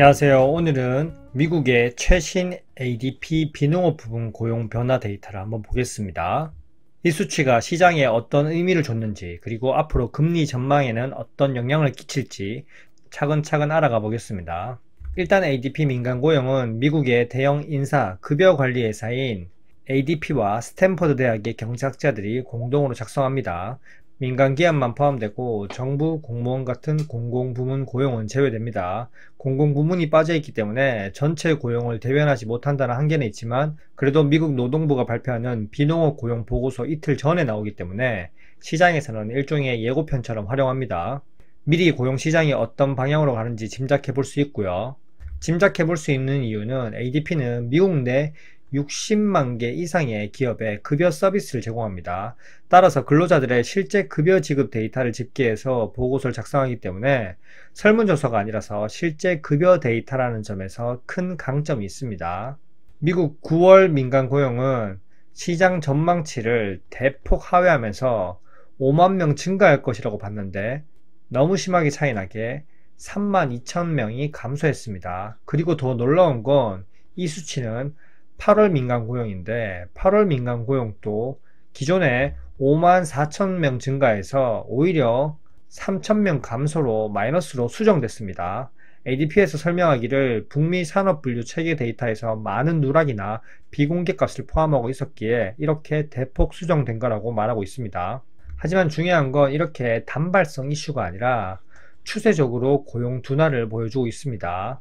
안녕하세요. 오늘은 미국의 최신 ADP 비농업 부분 고용 변화 데이터를 한번 보겠습니다. 이 수치가 시장에 어떤 의미를 줬는지, 그리고 앞으로 금리 전망에는 어떤 영향을 끼칠지 차근차근 알아가 보겠습니다. 일단 ADP 민간 고용은 미국의 대형 인사 급여 관리 회사인 ADP와 스탠퍼드 대학의 경제학자들이 공동으로 작성합니다. 민간 기업만 포함되고 정부 공무원 같은 공공부문 고용은 제외됩니다. 공공부문이 빠져있기 때문에 전체 고용을 대변하지 못한다는 한계는 있지만, 그래도 미국 노동부가 발표하는 비농업 고용 보고서 이틀 전에 나오기 때문에 시장에서는 일종의 예고편처럼 활용합니다. 미리 고용 시장이 어떤 방향으로 가는지 짐작해 볼 수 있고요. 짐작해 볼 수 있는 이유는 ADP는 미국 내 60만 개 이상의 기업에 급여 서비스를 제공합니다. 따라서 근로자들의 실제 급여 지급 데이터를 집계해서 보고서를 작성하기 때문에 설문조사가 아니라서 실제 급여 데이터라는 점에서 큰 강점이 있습니다. 미국 9월 민간 고용은 시장 전망치를 대폭 하회하면서 5만 명 증가할 것이라고 봤는데 너무 심하게 차이나게 3만 2천 명이 감소했습니다. 그리고 더 놀라운 건 이 수치는 8월 민간 고용인데, 8월 민간 고용도 기존에 5만 4천 명 증가해서 오히려 3천 명 감소로 마이너스로 수정됐습니다. ADP에서 설명하기를 북미 산업분류 체계 데이터에서 많은 누락이나 비공개 값을 포함하고 있었기에 이렇게 대폭 수정된 거라고 말하고 있습니다. 하지만 중요한 건 이렇게 단발성 이슈가 아니라 추세적으로 고용 둔화를 보여주고 있습니다.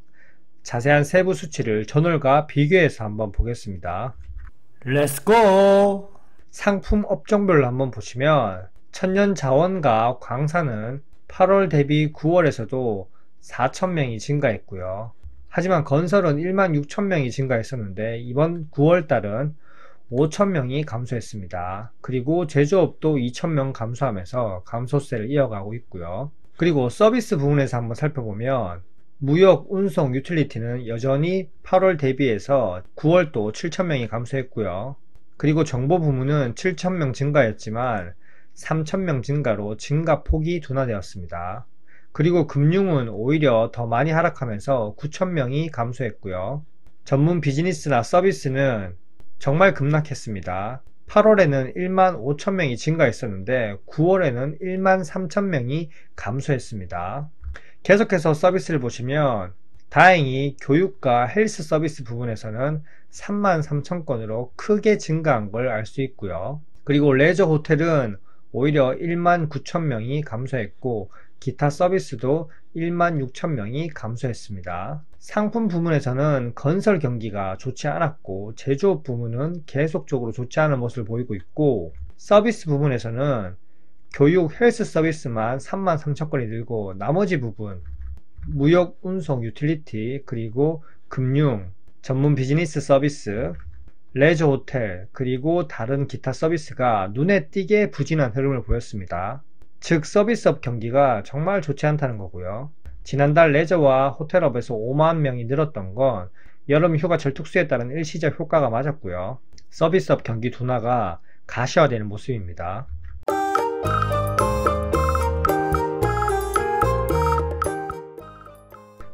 자세한 세부 수치를 전월과 비교해서 한번 보겠습니다. 렛츠고! 상품 업종별로 한번 보시면 천연자원과 광산은 8월 대비 9월에서도 4,000명이 증가했고요. 하지만 건설은 1만 6천명이 증가했었는데 이번 9월달은 5,000명이 감소했습니다. 그리고 제조업도 2,000명 감소하면서 감소세를 이어가고 있고요. 그리고 서비스 부분에서 한번 살펴보면 무역, 운송, 유틸리티는 여전히 8월 대비해서 9월도 7,000명이 감소했고요. 그리고 정보 부문은 7,000명 증가였지만 3,000명 증가로 증가폭이 둔화되었습니다. 그리고 금융은 오히려 더 많이 하락하면서 9,000명이 감소했고요. 전문 비즈니스나 서비스는 정말 급락했습니다. 8월에는 1만 5천명이 증가했었는데 9월에는 1만 3천명이 감소했습니다. 계속해서 서비스를 보시면 다행히 교육과 헬스 서비스 부분에서는 3만 3천 건으로 크게 증가한 걸 알 수 있고요. 그리고 레저 호텔은 오히려 1만 9천 명이 감소했고 기타 서비스도 1만 6천 명이 감소했습니다. 상품 부문에서는 건설 경기가 좋지 않았고 제조업 부문은 계속적으로 좋지 않은 모습을 보이고 있고, 서비스 부분에서는 교육, 헬스 서비스만 3만 3천 건이 늘고 나머지 부분 무역, 운송, 유틸리티, 그리고 금융, 전문 비즈니스 서비스, 레저 호텔, 그리고 다른 기타 서비스가 눈에 띄게 부진한 흐름을 보였습니다. 즉 서비스업 경기가 정말 좋지 않다는 거고요. 지난달 레저와 호텔업에서 5만 명이 늘었던 건 여름 휴가철 특수에 따른 일시적 효과가 맞았고요. 서비스업 경기 둔화가 가시화되는 모습입니다.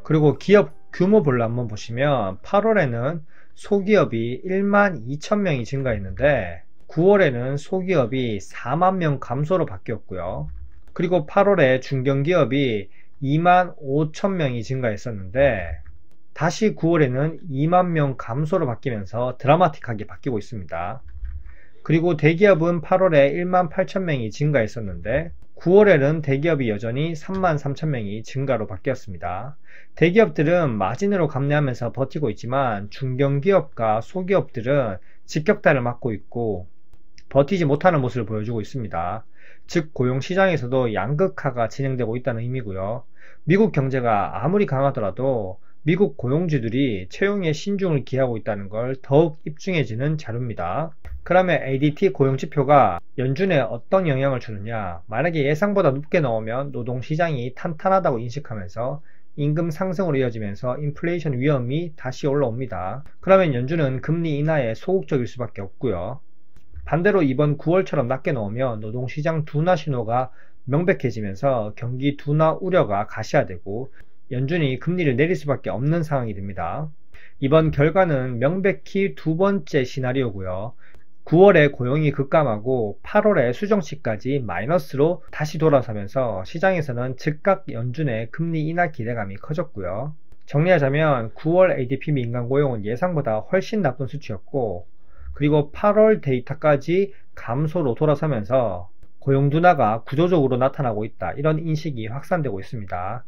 그리고 기업 규모별로 한번 보시면 8월에는 소기업이 1만 2천명이 증가했는데 9월에는 소기업이 4만 명 감소로 바뀌었고요. 그리고 8월에 중견기업이 2만 5천명이 증가했었는데 다시 9월에는 2만 명 감소로 바뀌면서 드라마틱하게 바뀌고 있습니다. 그리고 대기업은 8월에 1만 8천명이 증가했었는데 9월에는 대기업이 여전히 3만 3천명이 증가로 바뀌었습니다. 대기업들은 마진으로 감내하면서 버티고 있지만 중견기업과 소기업들은 직격탄을 맞고 있고 버티지 못하는 모습을 보여주고 있습니다. 즉 고용시장에서도 양극화가 진행되고 있다는 의미고요. 미국 경제가 아무리 강하더라도 미국 고용주들이 채용에 신중을 기하고 있다는 걸 더욱 입증해주는 자료입니다. 그러면 ADT 고용지표가 연준에 어떤 영향을 주느냐? 만약에 예상보다 높게 나오면 노동시장이 탄탄하다고 인식하면서 임금 상승으로 이어지면서 인플레이션 위험이 다시 올라옵니다. 그러면 연준은 금리 인하에 소극적일 수밖에 없고요. 반대로 이번 9월처럼 낮게 나오면 노동시장 둔화 신호가 명백해지면서 경기 둔화 우려가 가시화되고 연준이 금리를 내릴 수밖에 없는 상황이 됩니다. 이번 결과는 명백히 두 번째 시나리오고요. 9월에 고용이 급감하고 8월에 수정치까지 마이너스로 다시 돌아서면서 시장에서는 즉각 연준의 금리 인하 기대감이 커졌고요. 정리하자면 9월 ADP 민간 고용은 예상보다 훨씬 나쁜 수치였고, 그리고 8월 데이터까지 감소로 돌아서면서 고용 둔화가 구조적으로 나타나고 있다, 이런 인식이 확산되고 있습니다.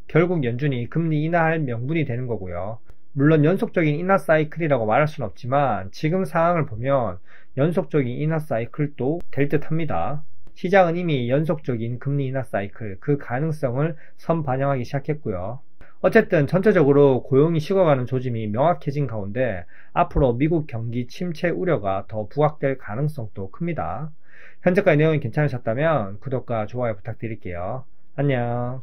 결국 연준이 금리 인하할 명분이 되는 거고요. 물론 연속적인 인하 사이클이라고 말할 수는 없지만 지금 상황을 보면 연속적인 인하 사이클도 될 듯 합니다. 시장은 이미 연속적인 금리 인하 사이클, 그 가능성을 선반영하기 시작했고요. 어쨌든 전체적으로 고용이 식어가는 조짐이 명확해진 가운데 앞으로 미국 경기 침체 우려가 더 부각될 가능성도 큽니다. 현재까지 내용이 괜찮으셨다면 구독과 좋아요 부탁드릴게요. 안녕.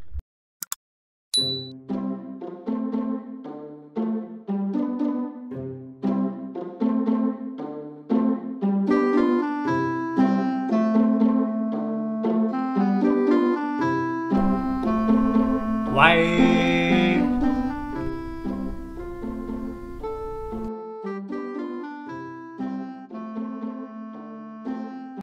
와이